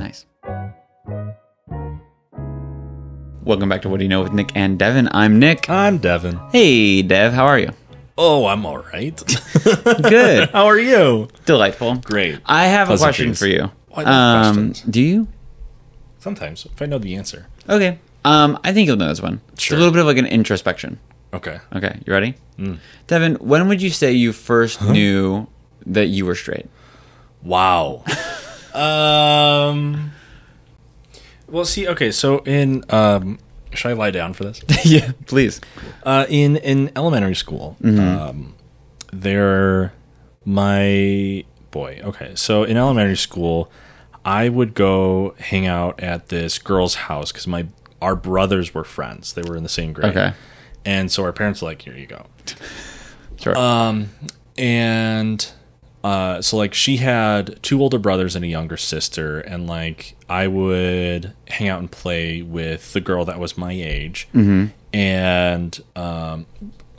Nice. Welcome back to What Do You Know with Nick and Devin. I'm Nick. I'm Devin. Hey, Dev. How are you? Oh, I'm all right. Good. How are you? Delightful. Great. I have a question Pleasantries. for you. I love questions. Do you? Sometimes, if I know the answer. Okay. I think you'll know this one. Sure. It's a little bit of like an introspection. Okay. Okay. You ready? Devin, when would you say you first knew that you were straight? Wow. Well, see, okay, so in, should I lie down for this? Yeah, please. In elementary school, okay, so in elementary school, I would go hang out at this girl's house because our brothers were friends. They were in the same grade. Okay. And so our parents were like, here you go. Sure. So like she had two older brothers and a younger sister, and like I would hang out and play with the girl that was my age, and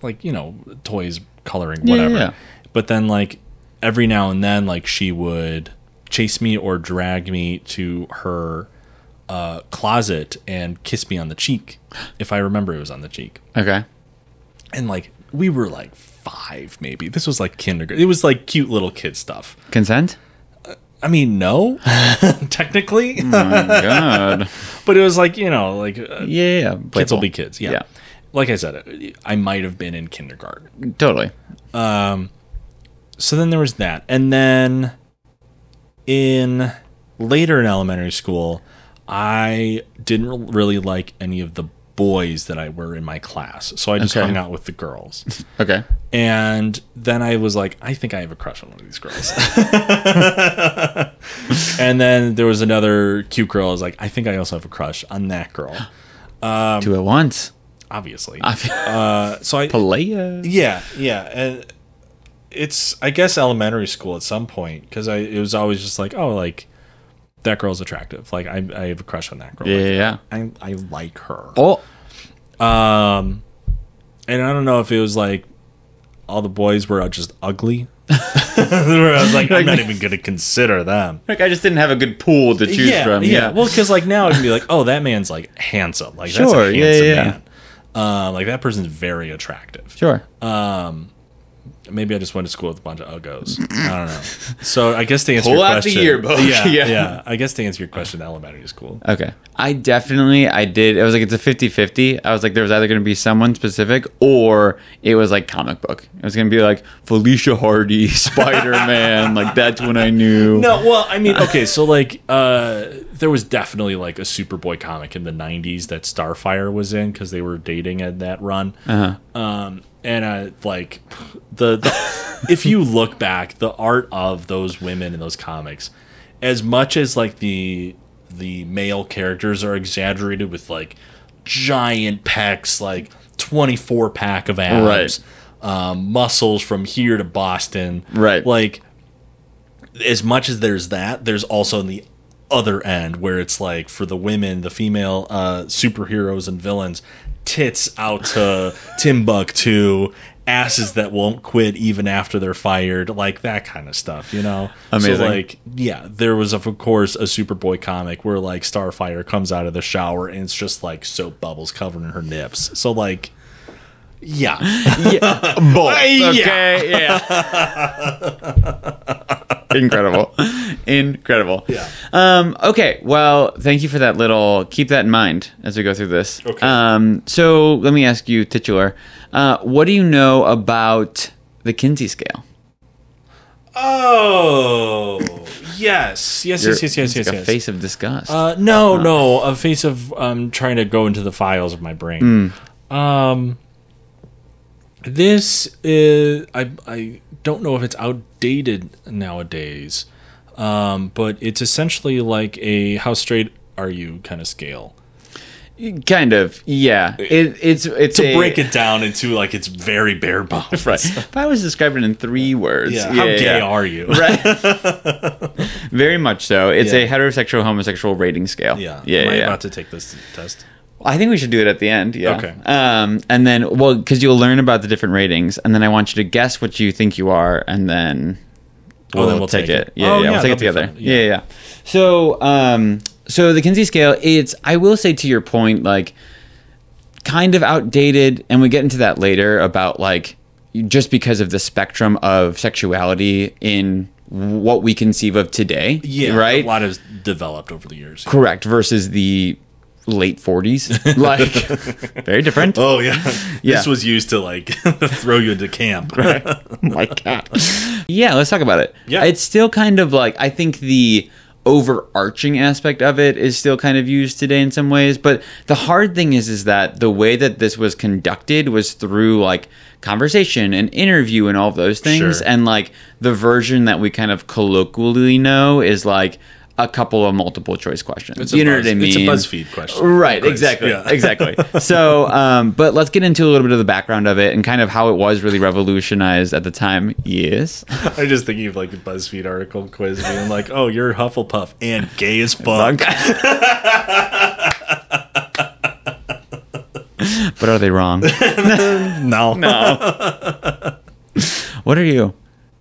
like, you know, toys, coloring, whatever. Yeah. But then like every now and then, like she would chase me or drag me to her closet and kiss me on the cheek, if I remember it was on the cheek. Okay. And like we were like 5 maybe. This was like kindergarten. It was like cute little kid stuff. Consent? I mean, no, technically. Oh my God. But it was like, you know, like Yeah. kids will be kids. Yeah. Yeah. Like I said, I might have been in kindergarten. Totally. So then there was that. And then later in elementary school, I didn't really like any of the boys that were in my class. So I just hung out with the girls. Okay. And then I was like, I think I have a crush on one of these girls. And then there was another cute girl. I was like, I think I also have a crush on that girl. Two at once. Obviously. So I... Playa. Yeah. And it's, I guess, elementary school at some point. Because it was always just like, oh, like, that girl's attractive. Like, I have a crush on that girl. Yeah. I like her. Oh. And I don't know if it was like all the boys were just ugly. Where I was like, I'm not even going to consider them. Like, I just didn't have a good pool to choose from. Yeah. Well, because like now it can be like, oh, that man's like handsome. Like, Sure, that's a handsome yeah. man. Like, that person's very attractive. Sure. Maybe I just went to school with a bunch of uggos. I don't know. So I guess to answer Pull your out question, the yearbook. Yeah. I guess to answer your question, elementary school. Okay. I did. It was like, it's a 50-50. I was like, there was either going to be someone specific or it was like comic book. It was going to be like Felicia Hardy, Spider-Man. Like, that's when I knew. No, well, I mean, okay, so like there was definitely like a Superboy comic in the 90s that Starfire was in because they were dating at that run. And like the if you look back, the art of those women in those comics, as much as like the male characters are exaggerated with like giant pecs, like 24-pack of abs, muscles from here to Boston, right? Like, as much as there's that, there's also the other end where it's like for the women, the female superheroes and villains, tits out to Timbuktu, asses that won't quit even after they're fired, like that kind of stuff, you know? Amazing. So like, yeah, there was of course a Superboy comic where like Starfire comes out of the shower and it's just like soap bubbles covering her nips. So like, yeah. Both. Okay. Yeah. Incredible. Yeah. Okay. Well, thank you for that keep that in mind as we go through this. Okay. So let me ask you, titular, what do you know about the Kinsey scale? Oh, yes. Yes. Like a face of disgust. No, a face of trying to go into the files of my brain. This is, I don't know if it's outdated nowadays, but it's essentially like a how straight are you kind of scale. Kind of, yeah. It's to break it down into like it's very bare bones. Right. If I was describing it in 3 words, how gay are you? Right. Very much so. It's a heterosexual homosexual rating scale. Yeah. Am I about to take this test? I think we should do it at the end. Yeah. Okay. And then, because you'll learn about the different ratings, and then I want you to guess what you think you are, and then we'll take it. Yeah, Oh, yeah, we'll take it that'll be together. fun. Yeah. So the Kinsey scale, I will say to your point, like, kind of outdated, and we get into that later about, like, just because of the spectrum of sexuality in what we conceive of today. Yeah, right? A lot has developed over the years. Correct. Versus the late 40s. Like, very different. Oh, yeah. Yeah. This was used to, like, throw you into camp. Right. Oh my God. Yeah, let's talk about it. Yeah. It's still kind of like, I think the overarching aspect of it is still kind of used today in some ways, but the hard thing is that the way that this was conducted was through, like, conversation and interview and all of those things. Sure. And, like, the version that we kind of colloquially know is, like, a couple of multiple choice questions. You know what I mean? It's a BuzzFeed question. Right, Quiz. exactly. Yeah. Exactly. So, but let's get into a little bit of the background of it and kind of how it was really revolutionized at the time. Yes. I'm just thinking of, like, a BuzzFeed article quiz being like, oh, you're Hufflepuff and gay as fuck. But are they wrong? No. No. What are you?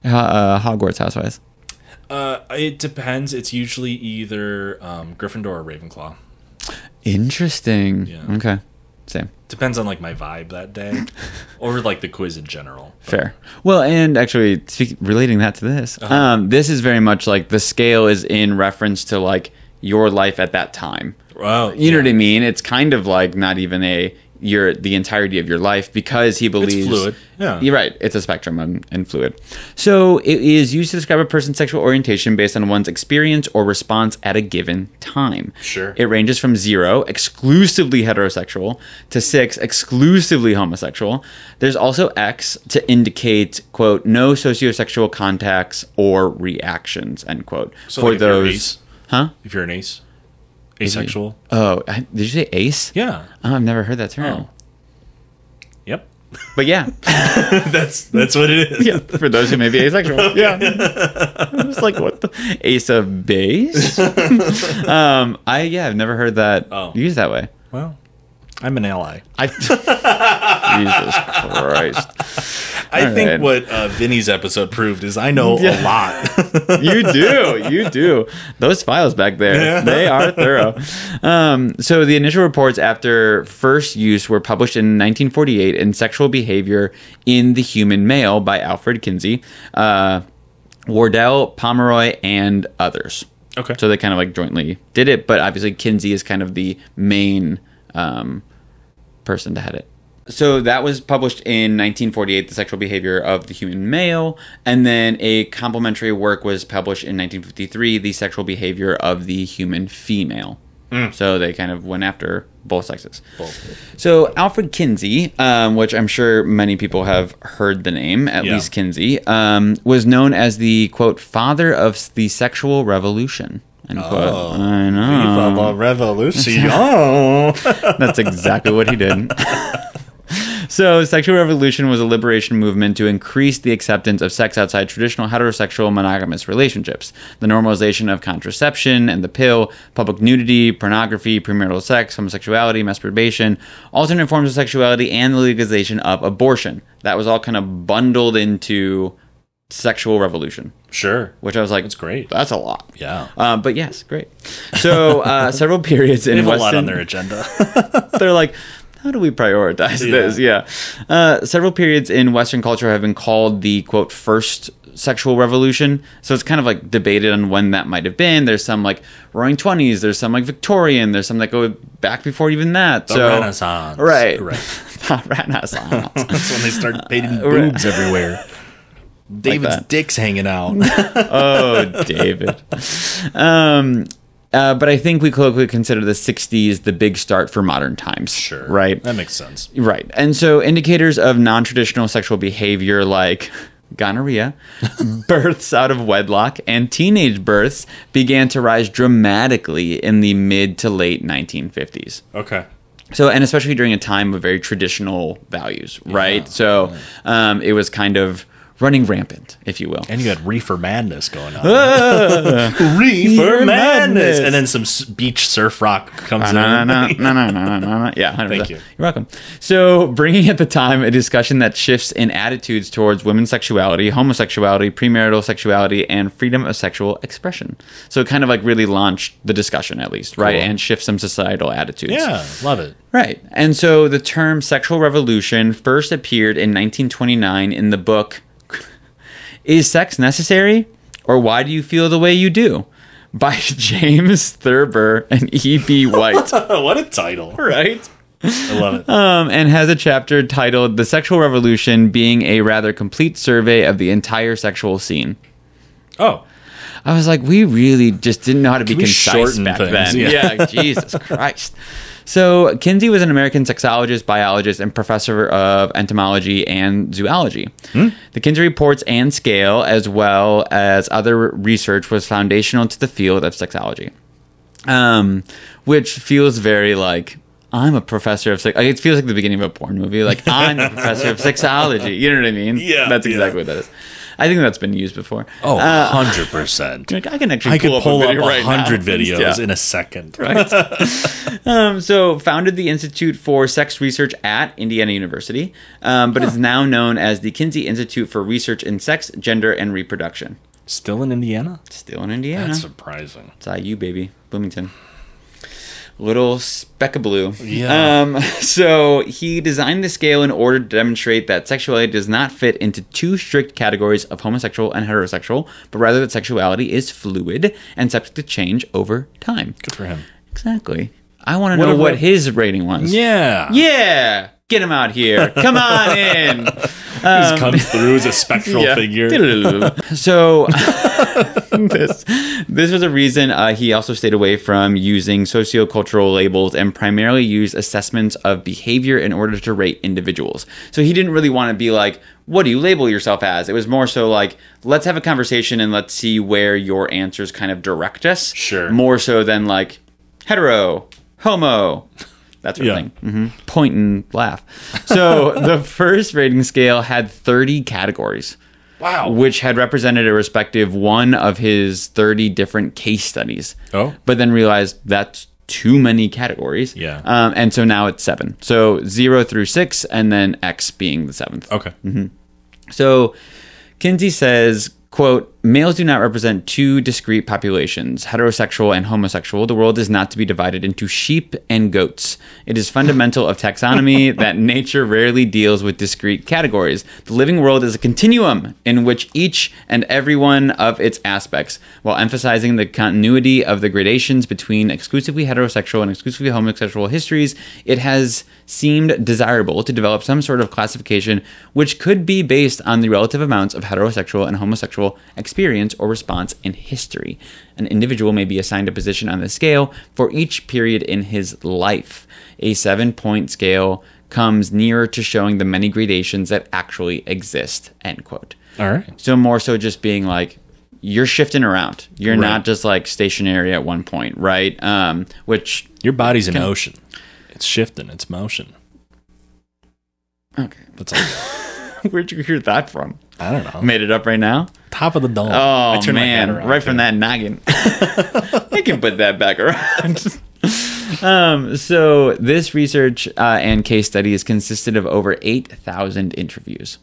Hogwarts housewise. It depends. It's usually either Gryffindor or Ravenclaw. Interesting. Yeah. Okay. Same. Depends on, like, my vibe that day, or, like, the quiz in general. Fair. Well, and actually, relating that to this, this is very much like the scale is in reference to, like, your life at that time. Wow. You know what I mean? It's kind of like not even the entirety of your life, because he believes It's fluid. Yeah. You're right. It's a spectrum and fluid. So it is used to describe a person's sexual orientation based on one's experience or response at a given time. Sure. It ranges from 0, exclusively heterosexual, to 6, exclusively homosexual. There's also X to indicate, quote, no sociosexual contacts or reactions, end quote. So, like, if you're an ace? Huh? If you're an ace? Asexual? Oh, did you say ace? Yeah. Oh, I've never heard that term. Oh. Yep. But yeah. That's what it is. Yeah, for those who may be asexual. Okay. Yeah. It's like, what the? Ace of base? I've never heard that used that way. Well, I'm an ally. Jesus Christ. I think what Vinny's episode proved is I know a lot. You do. Those files back there, they are thorough. So the initial reports after first use were published in 1948 in Sexual Behavior in the Human Male by Alfred Kinsey, Wardell, Pomeroy, and others. Okay. So they kind of like jointly did it, but obviously Kinsey is kind of the main person to head it. So that was published in 1948, The Sexual Behavior of the Human Male, and then a complementary work was published in 1953, The Sexual Behavior of the Human Female. So they kind of went after both sexes. So Alfred Kinsey, which I'm sure many people have heard the name, at least Kinsey, was known as the, quote, father of the sexual revolution. End quote. I know. Viva la revolution. That's exactly what he did. So, sexual revolution was a liberation movement to increase the acceptance of sex outside traditional heterosexual monogamous relationships, the normalization of contraception and the pill, public nudity, pornography, premarital sex, homosexuality, masturbation, alternate forms of sexuality, and the legalization of abortion. That was all kind of bundled into sexual revolution. Sure. Which I was like, that's great. That's a lot. Yeah. But yes, great. So, several periods in they have Western... a lot on their agenda. They're like, how do we prioritize this? Yeah. Several periods in Western culture have been called the, quote, first sexual revolution. So it's kind of like debated on when that might have been. There's some like Roaring 20s. There's some like Victorian. There's some that go back before even that. The Renaissance. Right. The Renaissance. That's when they start painting boobs everywhere. David's dick's hanging out. Oh, David. But I think we colloquially consider the 60s the big start for modern times. Sure. Right? That makes sense. Right. And so indicators of non-traditional sexual behavior like gonorrhea, births out of wedlock, and teenage births began to rise dramatically in the mid to late 1950s. Okay. So, and especially during a time of very traditional values, right? Yeah. So it was kind of running rampant, if you will. And you had Reefer Madness going on. Reefer Madness! And then some beach surf rock comes in. Yeah, 100%. Thank you. You're welcome. So, bringing at the time a discussion that shifts in attitudes towards women's sexuality, homosexuality, premarital sexuality, and freedom of sexual expression. So, it kind of like really launched the discussion, at least, right? And shift some societal attitudes. Yeah, love it. Right. And so the term sexual revolution first appeared in 1929 in the book Is Sex Necessary? Or Why Do You Feel the Way You Do? By James Thurber and E.B. White. What a title. Right? I love it. And has a chapter titled The Sexual Revolution Being a Rather Complete Survey of the Entire Sexual Scene. Oh. I was like, we really just didn't know how to be concise back things, then. yeah. Jesus Christ. So Kinsey was an American sexologist, biologist, and professor of entomology and zoology. The Kinsey reports and scale, as well as other research, was foundational to the field of sexology, which feels very like, I'm a professor of sex. It feels like the beginning of a porn movie. Like, I'm a professor of sexology. You know what I mean? Yeah. That's exactly what that is. I think that's been used before. Oh, 100%. I can actually pull up a video right 100 now. videos in a second. Right. So founded the Institute for Sex Research at Indiana University, but is now known as the Kinsey Institute for Research in Sex, Gender, and Reproduction. Still in Indiana? Still in Indiana. That's surprising. It's IU, baby. Bloomington. Little speck of blue. Yeah. So he designed the scale in order to demonstrate that sexuality does not fit into two strict categories of homosexual and heterosexual, but rather that sexuality is fluid and subject to change over time. Good for him. Exactly. I want to know what his rating was. Yeah. Yeah. Get him out here. Come on in. He comes through as a spectral figure. So this was a reason he also stayed away from using sociocultural labels and primarily used assessments of behavior in order to rate individuals. So he didn't really want to be like, what do you label yourself as? It was more so like, let's have a conversation and let's see where your answers kind of direct us. Sure. More so than like hetero, homo, that sort of thing. Mm-hmm. Point and laugh. So the first rating scale had 30 categories. Wow. Which had represented a respective one of his 30 different case studies. Oh. But then realized that's too many categories. Yeah. And so now it's 7. So 0 through 6, and then X being the 7th. Okay. Mm-hmm. So Kinsey says, quote, males do not represent two discrete populations, heterosexual and homosexual. The world is not to be divided into sheep and goats. It is fundamental of taxonomy that nature rarely deals with discrete categories. The living world is a continuum in which each and every one of its aspects, while emphasizing the continuity of the gradations between exclusively heterosexual and exclusively homosexual histories, it has seemed desirable to develop some sort of classification which could be based on the relative amounts of heterosexual and homosexual experience or response in history. An individual may be assigned a position on the scale for each period in his life. A 7-point scale comes nearer to showing the many gradations that actually exist, end quote. All right. So more so just being like, you're shifting around. You're not just like stationary at one point, right? Which your body's an ocean. It's shifting. It's motion. Okay. That's all. Where'd you hear that from? I don't know. Made it up right now? Top of the dome. Oh, man. Right from that noggin. I can put that back around. So this research and case studies consisted of over 8,000 interviews.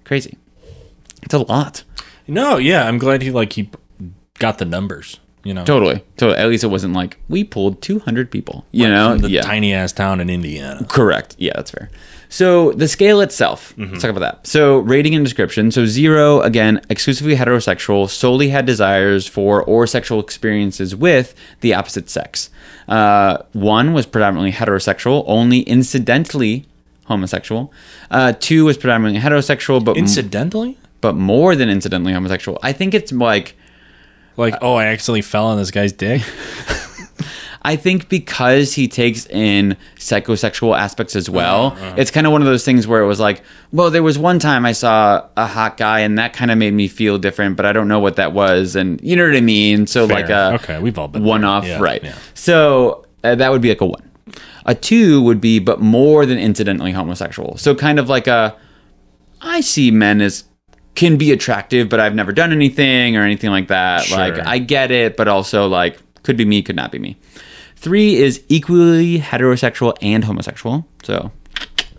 Crazy. It's a lot. No, yeah. I'm glad he got the numbers. You know, totally. At least it wasn't like we pulled 200 people. You know, from the tiny ass town in Indiana. Correct. Yeah, that's fair. So the scale itself. Let's talk about that. So rating and description. So 0, again, exclusively heterosexual, solely had desires for or sexual experiences with the opposite sex. 1 was predominantly heterosexual, only incidentally homosexual. 2 was predominantly heterosexual, but incidentally, but more than incidentally homosexual. I think it's like, oh, I accidentally fell on this guy's dick. I think because he takes in psychosexual aspects as well, it's kind of one of those things where it was like, well, there was one time I saw a hot guy and that kind of made me feel different, but I don't know what that was. And you know what I mean? So fair. Like a okay, we've all been one-off, yeah, right. Yeah. So that would be like a 1. A 2 would be, but more than incidentally homosexual. So kind of like I see men as can be attractive, but I've never done anything or anything like that. Sure. Like, I get it, but also, like, could be me, could not be me. 3 is equally heterosexual and homosexual. So,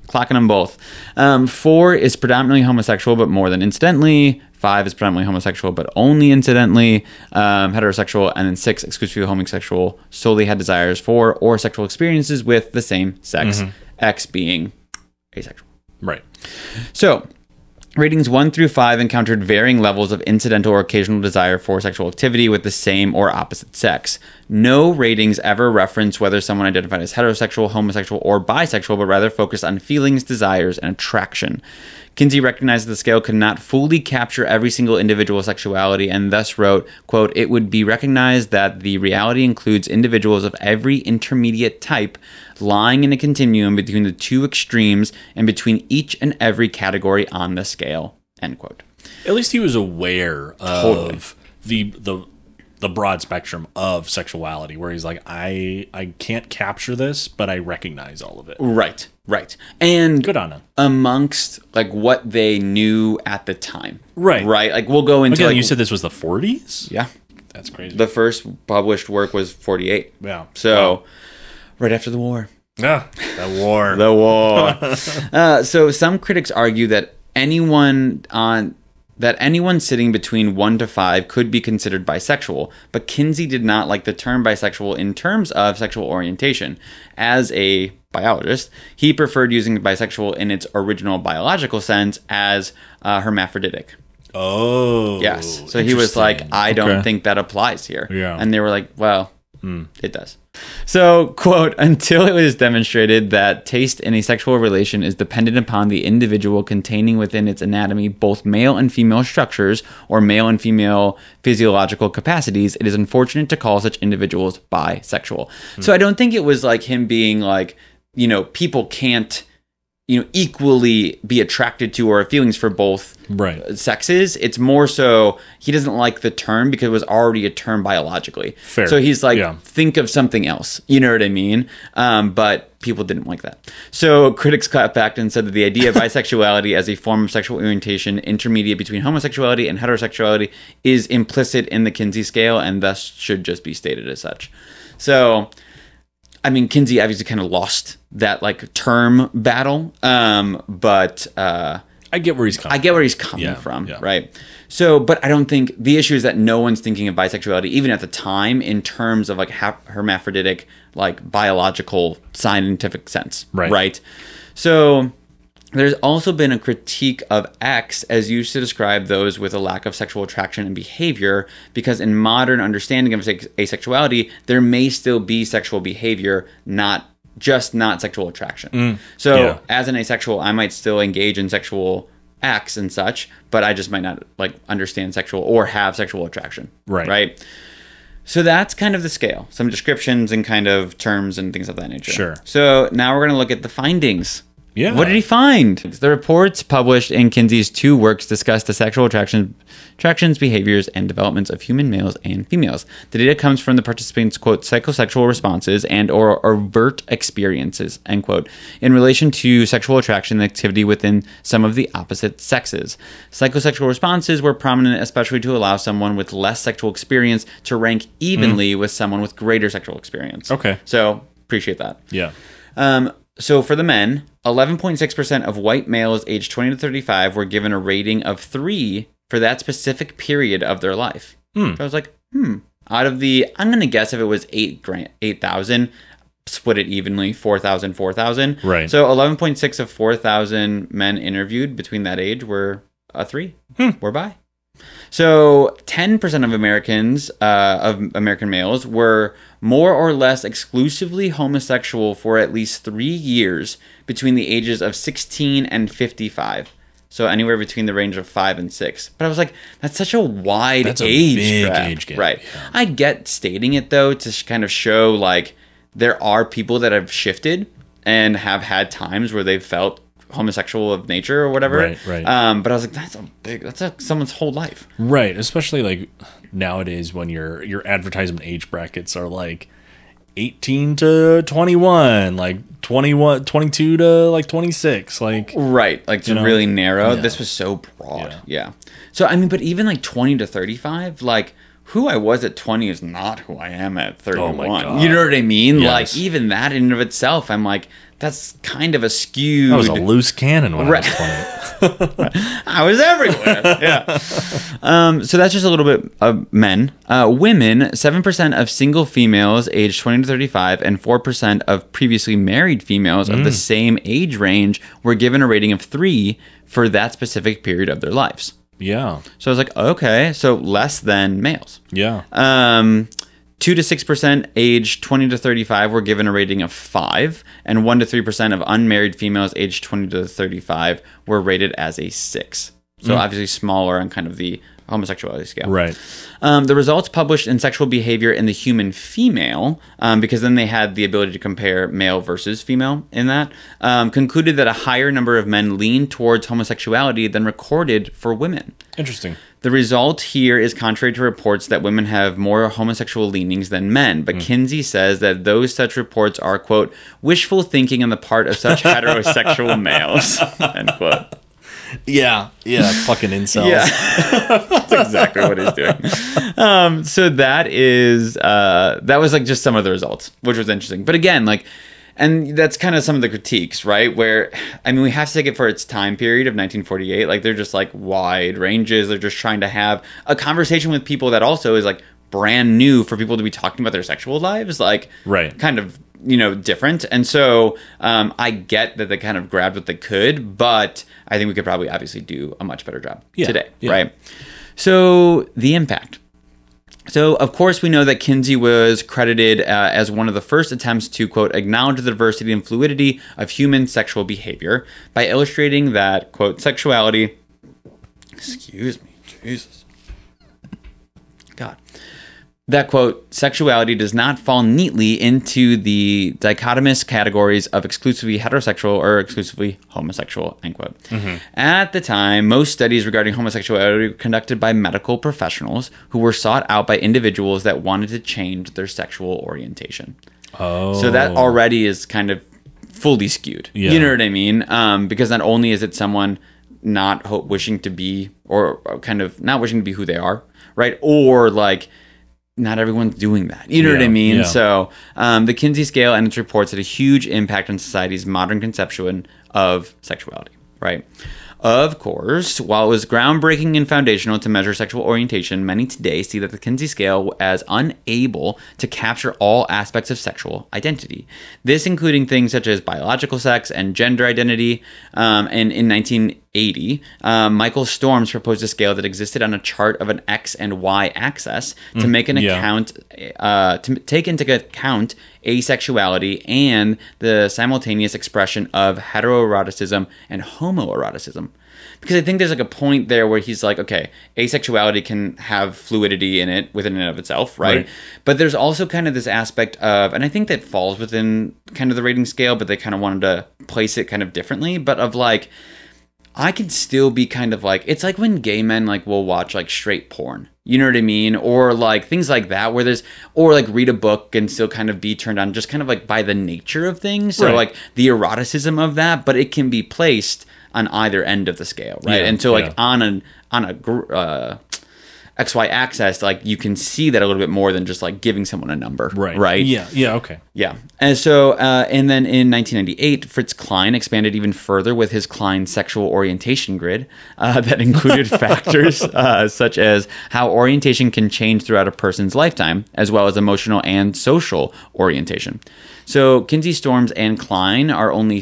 clocking them both. 4 is predominantly homosexual, but more than incidentally. 5 is predominantly homosexual, but only incidentally heterosexual. And then 6, exclusively homosexual, solely had desires for or sexual experiences with the same sex. X being asexual. Right. So, ratings 1 through 5 encountered varying levels of incidental or occasional desire for sexual activity with the same or opposite sex. No ratings ever reference whether someone identified as heterosexual, homosexual, or bisexual, but rather focused on feelings, desires, and attraction. Kinsey recognized the scale could not fully capture every single individual sexuality and thus wrote, quote, "It would be recognized that the reality includes individuals of every intermediate type lying in a continuum between the two extremes and between each and every category on the scale," end quote. At least he was aware of the broad spectrum of sexuality, where he's like, I can't capture this, but I recognize all of it. Right. And good on him. Amongst like what they knew at the time. Right. Like we'll go into again, you said this was the 40s? Yeah. That's crazy. The first published work was 48. Yeah. So right after the war. Yeah. The war. The war. So some critics argue that anyone sitting between 1 to 5 could be considered bisexual, but Kinsey did not like the term bisexual in terms of sexual orientation. As a biologist, he preferred using bisexual in its original biological sense as hermaphroditic. Oh. Yes. So he was like, I don't think that applies here. Yeah. And they were like, well, it does. So, quote, "Until it was demonstrated that taste in a sexual relation is dependent upon the individual containing within its anatomy both male and female structures or male and female physiological capacities, it is unfortunate to call such individuals bisexual." So I don't think it was like him being like, people can't, equally be attracted to or have feelings for both sexes. It's more so he doesn't like the term because it was already a term biologically. Fair. So he's like, think of something else. You know what I mean? But people didn't like that. So critics clapped back and said that the idea of bisexuality as a form of sexual orientation intermediate between homosexuality and heterosexuality is implicit in the Kinsey scale and thus should just be stated as such. So, I mean, Kinsey obviously kind of lost that like term battle, but I get where he's coming. From, right? So, but I don't think the issue is that no one's thinking of bisexuality, even at the time, in terms of like hermaphroditic, like biological, scientific sense, right? So, there's also been a critique of X as used to describe those with a lack of sexual attraction and behavior, because in modern understanding of asexuality, there may still be sexual behavior, not sexual attraction. So as an asexual, I might still engage in sexual acts and such, but I just might not like understand sexual or have sexual attraction. Right. So that's kind of the scale, some descriptions and kind of terms and things of that nature. Sure. So now we're going to look at the findings. Yeah. What did he find? The reports published in Kinsey's 2 works discuss the sexual attractions, behaviors, and developments of human males and females. The data comes from the participants' quote psychosexual responses and or overt experiences end quote in relation to sexual attraction and activity within some of the opposite sexes. Psychosexual responses were prominent, especially to allow someone with less sexual experience to rank evenly with someone with greater sexual experience. Okay. So appreciate that. Yeah. So for the men, 11.6% of white males aged 20 to 35 were given a rating of 3 for that specific period of their life. So I was like, out of the, I'm going to guess if it was 8,000, split it evenly, 4,000, 4,000. Right. So 11.6 of 4,000 men interviewed between that age were a 3. Were bi. So 10% of American males were more or less exclusively homosexual for at least 3 years between the ages of 16 and 55. So anywhere between the range of 5 and 6. But I was like, that's such a wide age gap. Right. Yeah. I get stating it though to kind of show like there are people that have shifted and have had times where they've felt homosexual of nature or whatever. Right. But I was like, that's someone's whole life. Right. Especially like nowadays when your advertisement age brackets are like 18 to 21, like 21, 22 to like 26, like right, like to really narrow. Yeah. This was so broad. Yeah. So I mean, but even like 20 to 35, like who I was at 20 is not who I am at 31. Oh my God. You know what I mean? Yes. Like even that in and of itself, I'm like, that's kind of a skewed. I was a loose cannon when I was 20. I was everywhere. Yeah. So that's just a little bit of men. Women, 7% of single females aged 20 to 35 and 4% of previously married females of the same age range were given a rating of 3 for that specific period of their lives. Yeah. So I was like, okay, so less than males. Yeah. 2 to 6% aged 20 to 35 were given a rating of 5, and 1 to 3% of unmarried females aged 20 to 35 were rated as a 6. So obviously smaller on kind of the homosexuality scale. Right. The results published in Sexual Behavior in the Human Female, because then they had the ability to compare male versus female in that, concluded that a higher number of men lean towards homosexuality than recorded for women. Interesting. The result here is contrary to reports that women have more homosexual leanings than men, but Kinsey says that those such reports are, quote, wishful thinking on the part of such heterosexual males, end quote. Yeah. Fucking incels. Yeah, that's exactly what he's doing. So that is that was like just some of the results, which was interesting. But again, like, and that's kind of some of the critiques, right? Where, I mean, we have to take it for its time period of 1948. Like, they're just like wide ranges. They're just trying to have a conversation with people that also is like brand new for people to be talking about their sexual lives. Like, right. Kind of, you know, different. And so I get that they kind of grabbed what they could, but I think we could probably obviously do a much better job today, right? So the impact. So, of course, we know that Kinsey was credited as one of the first attempts to, quote, acknowledge the diversity and fluidity of human sexual behavior by illustrating that, quote, sexuality, excuse me, Jesus, God, that, quote, sexuality does not fall neatly into the dichotomous categories of exclusively heterosexual or exclusively homosexual, end quote. At the time, most studies regarding homosexuality were conducted by medical professionals who were sought out by individuals that wanted to change their sexual orientation. Oh. So that already is kind of fully skewed. Yeah. You know what I mean? Because not only is it someone not wishing to be, or kind of not wishing to be who they are, right? Or like, not everyone's doing that. You know what I mean? Yeah. So the Kinsey scale and its reports had a huge impact on society's modern conception of sexuality, right? Of course, while it was groundbreaking and foundational to measure sexual orientation, many today see that the Kinsey scale as unable to capture all aspects of sexual identity. This including things such as biological sex and gender identity. And in 1980, Michael Storms proposed a scale that existed on a chart of an X and Y axis to make an account, to take into account asexuality and the simultaneous expression of heteroeroticism and homoeroticism. Because I think there's like a point there where he's like, okay, asexuality can have fluidity in it within and of itself, right? But there's also kind of this aspect of, and I think that falls within kind of the rating scale, but they kind of wanted to place it kind of differently, but of like, I can still be kind of like, it's like when gay men like will watch like straight porn. You know what I mean? Or like things like that where there's, or like read a book and still kind of be turned on just kind of like by the nature of things. So like the eroticism of that, but it can be placed on either end of the scale, right? And so like on a XY axis, like you can see that a little bit more than just like giving someone a number, right? Yeah, okay. Yeah. And so, and then in 1998, Fritz Klein expanded even further with his Klein sexual orientation grid that included factors such as how orientation can change throughout a person's lifetime, as well as emotional and social orientation. So Kinsey, Storms, and Klein are only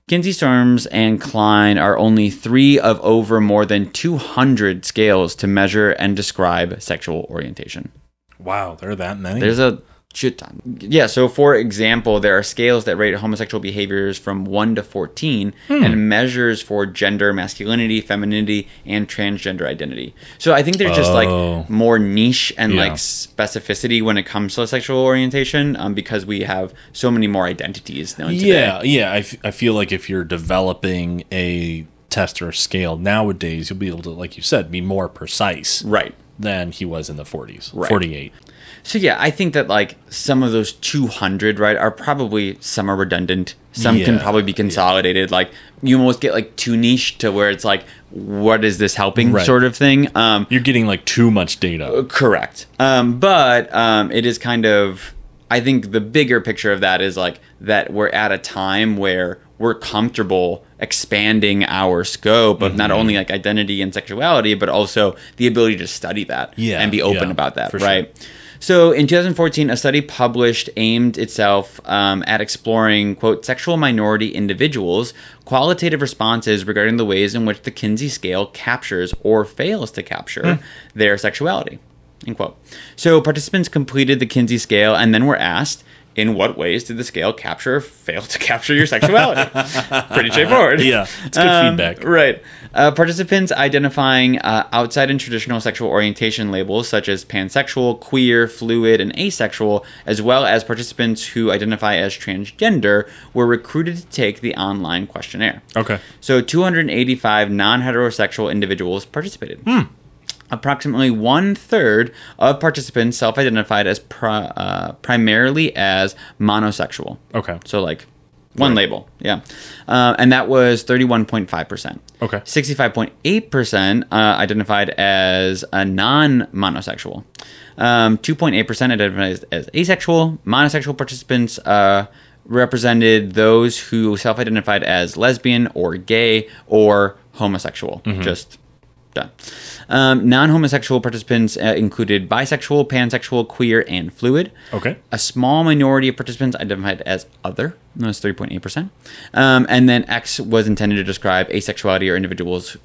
Kinsey, Storms, and Klein are only 3 of over more than 200 scales to measure and describe sexual orientation. Wow, there are that many? There's a shit ton. Yeah, so for example, there are scales that rate homosexual behaviors from 1 to 14 and measures for gender, masculinity, femininity, and transgender identity. So I think there's just like more niche and like specificity when it comes to sexual orientation because we have so many more identities known today. Yeah. I feel like if you're developing a test or a scale nowadays, you'll be able to, like you said, be more precise. Right. than he was in the 40s. Right. 48. So yeah, I think that like some of those 200, right, are probably, some are redundant. Some can probably be consolidated. Like you almost get like too niche to where it's like, what is this helping sort of thing. You're getting like too much data. Correct. But it is kind of, I think the bigger picture of that is like that we're at a time where we're comfortable expanding our scope of not only like identity and sexuality, but also the ability to study that and be open about that, right? Sure. So in 2014, a study published aimed itself at exploring, quote, sexual minority individuals' qualitative responses regarding the ways in which the Kinsey scale captures or fails to capture their sexuality, end quote. So participants completed the Kinsey scale and then were asked, in what ways did the scale capture or fail to capture your sexuality? Pretty straightforward. Yeah, it's good feedback. Right. Participants identifying outside and traditional sexual orientation labels such as pansexual, queer, fluid, and asexual, as well as participants who identify as transgender, were recruited to take the online questionnaire. Okay. So 285 non-heterosexual individuals participated. Approximately 1/3 of participants self-identified as primarily as monosexual. Okay. So like one label, yeah. And that was 31.5%. Okay. 65.8% identified as a non-monosexual. 2.8% identified as asexual. Monosexual participants represented those who self-identified as lesbian or gay or homosexual. Just done. Non-homosexual participants included bisexual, pansexual, queer, and fluid. Okay. A small minority of participants identified as other. That was 3.8%. And then X was intended to describe asexuality or individuals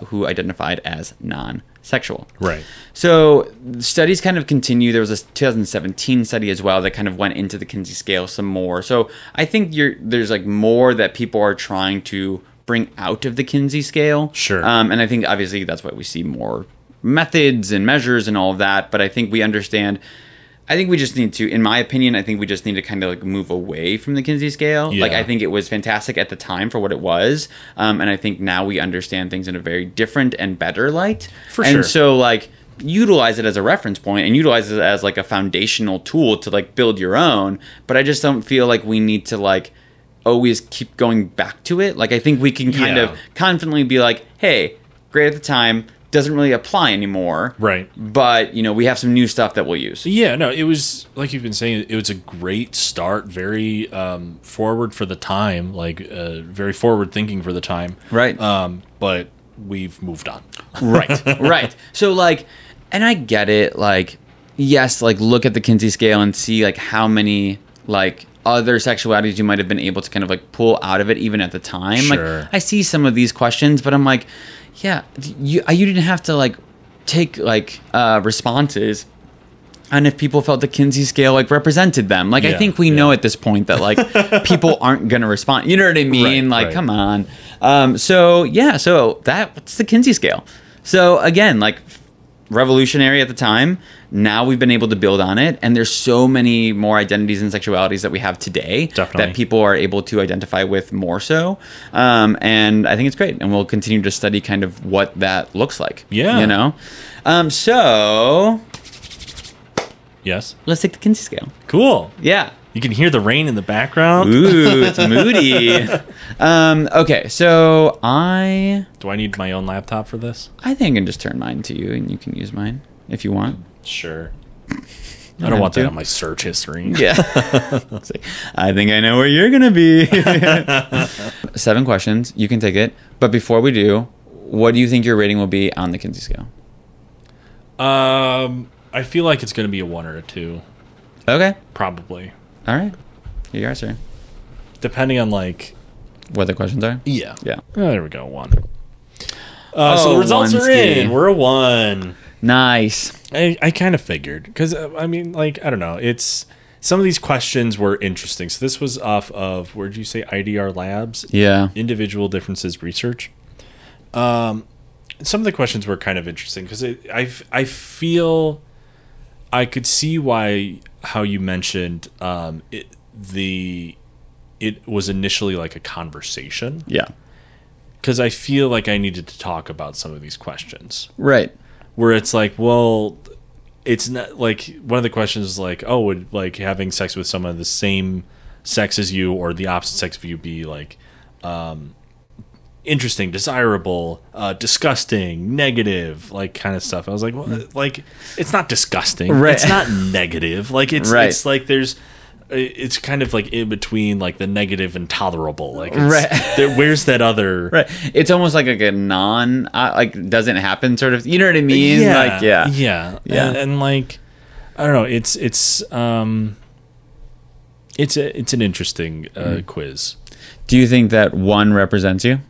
who identified as non-sexual. Right. So studies kind of continue. There was a 2017 study as well that kind of went into the Kinsey scale some more. So I think there's like more that people are trying to bring out of the Kinsey scale. Sure. And I think obviously that's why we see more methods and measures and all of that. But I think we understand, I think we just need to, in my opinion, I think we just need to kind of like move away from the Kinsey scale. Yeah. Like I think it was fantastic at the time for what it was. And I think now we understand things in a very different and better light. For sure. And so like utilize it as a reference point and utilize it as like a foundational tool to like build your own. But I just don't feel like we need to like always keep going back to it. Like I think we can kind of confidently be like, hey, great at the time, doesn't really apply anymore. Right. But, you know, we have some new stuff that we'll use. Yeah, no, it was, like you've been saying, it was a great start, very forward for the time, like very forward thinking for the time. Right. But we've moved on. Right. Right. So like, and I get it, like, yes, like look at the Kinsey scale and see like how many like other sexualities you might have been able to kind of like pull out of it even at the time. Sure. Like I see some of these questions, but I'm like, yeah, you didn't have to like take like responses and if people felt the Kinsey scale like represented them. Like I think we know at this point that like people aren't gonna respond. You know what I mean? Right, like come on. So that's the Kinsey scale. So again, like revolutionary at the time. Now we've been able to build on it, and there's so many more identities and sexualities that we have today that people are able to identify with more so. And I think it's great, and we'll continue to study kind of what that looks like. Yeah. You know? So yes, let's take the Kinsey scale. Cool. Yeah. You can hear the rain in the background. Ooh, it's moody. Okay, so Do I need my own laptop for this? I think I can just turn mine to you, and you can use mine if you want. Sure. I don't want that on my search history. Yeah. I think I know where you're going to be. 7 questions. You can take it. But before we do, what do you think your rating will be on the Kinsey scale? I feel like it's going to be a 1 or a 2. Okay. Probably. All right. Here you are, sir. Depending on like what the questions are? Yeah. Yeah. Oh, there we go. 1. So the results are in. We're a 1. Nice. I kind of figured because I mean, like, I don't know. It's some of these questions were interesting. So this was off of, where did you say, IDR Labs? Yeah. Individual Differences Research. Some of the questions were kind of interesting because I feel I could see how you mentioned it was initially like a conversation. Yeah. Because I feel like I needed to talk about some of these questions. Right. where it's like, well, it's not like one of the questions is like, oh, would like having sex with someone of the same sex as you or the opposite sex of you be like interesting, desirable, disgusting, negative, like kind of stuff. I was like, well, like it's not disgusting, right. It's not negative, like it's right. it's like it's kind of like in between like the negative and tolerable, like it's, right. Where's that other right? It's almost like a non like doesn't happen sort of, you know what I mean? Yeah, like yeah. And like I don't know, it's an interesting quiz. Do you think that one represents you?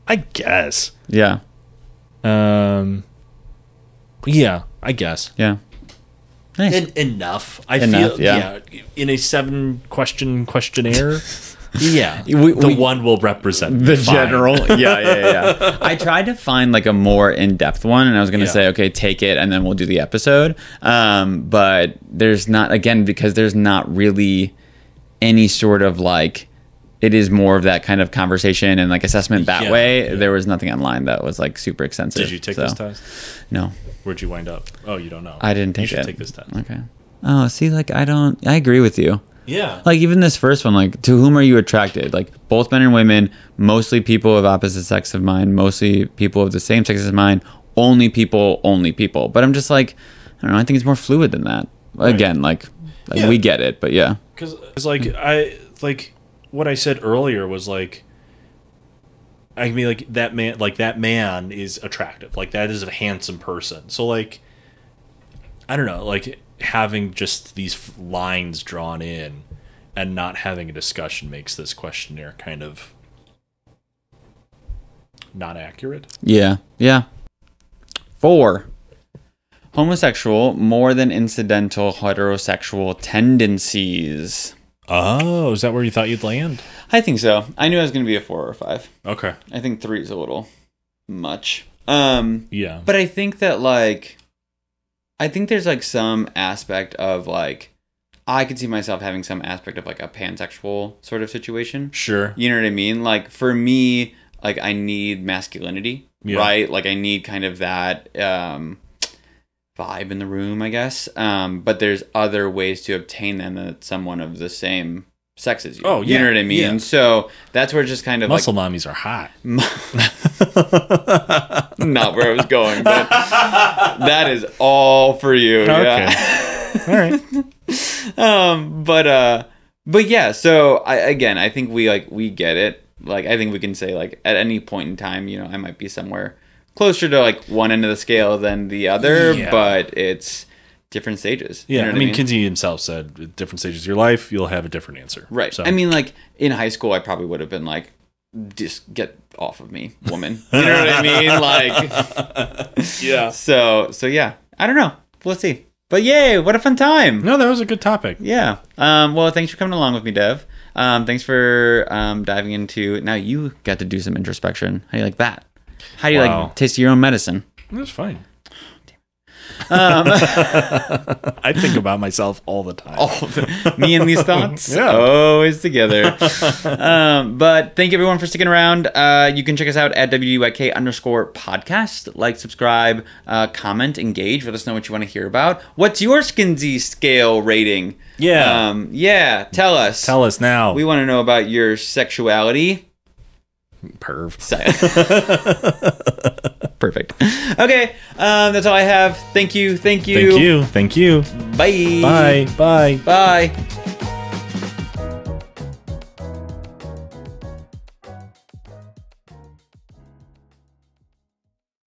I guess. Yeah. Yeah, I guess. Yeah. Nice. Enough. I feel yeah. In a 7-question questionnaire, yeah, the one will represent the general. Yeah. I tried to find like a more in-depth one, and I was going to say, okay, take it, and then we'll do the episode. But there's not, again, because there's not really any sort of like, it is more of that kind of conversation and like assessment that way. Yeah. There was nothing online that was like super extensive. Did you take this test? No. Where'd you wind up? Oh, you don't know. I didn't take it. You should take this test. Okay. Oh, see, like I agree with you. Yeah. Like even this first one, like to whom are you attracted? Like both men and women, mostly people of opposite sex of mine, mostly people of the same sex as mine, only people. But I'm just like, I don't know, I think it's more fluid than that. Right. Again, like we get it, but yeah. Because it's like, what I said earlier was like, I mean, like that man is attractive. Like that is a handsome person. So like, I don't know, like having just these lines drawn in and not having a discussion makes this questionnaire kind of not accurate. Yeah. 4. Homosexual, more than incidental heterosexual tendencies. Oh, is that where you thought you'd land? I think so. I knew I was going to be a 4 or a 5. Okay. I think 3 is a little much. Yeah. But I think that like, I think there's like some aspect of like, I could see myself having some aspect of like a pansexual sort of situation. Sure. You know what I mean? Like for me, like I need masculinity, right? Like I need kind of that vibe in the room, I guess. But there's other ways to obtain them than someone of the same sex as you. Oh, yeah. You know what I mean? Yeah. So that's where it's just kind of muscle mommies are hot. Not where I was going, but that is all for you. Okay. Yeah. All right. But yeah, so I think we get it. Like I think we can say like at any point in time, you know, I might be somewhere closer to like one end of the scale than the other, but it's different stages. Yeah, you know I mean, Kinsey himself said at different stages of your life, you'll have a different answer. Right. So. I mean, like in high school, I probably would have been like, just get off of me, woman. You know what I mean? Like, yeah. So yeah, I don't know. Let's see. But yay, what a fun time. No, that was a good topic. Yeah. Well, thanks for coming along with me, Dev. Thanks for diving into, now you got to do some introspection. How do you like that? How do you like taste your own medicine? That's fine. I think about myself all the time. Me and these thoughts? Yeah. Always together. But thank you everyone for sticking around. You can check us out at WDYK_podcast. Like, subscribe, comment, engage. Let us know what you want to hear about. What's your Kinsey scale rating? Yeah. Tell us. Tell us now. We want to know about your sexuality. Perv. Perfect. Okay, that's all I have. Thank you. Thank you. Bye. Bye. Bye.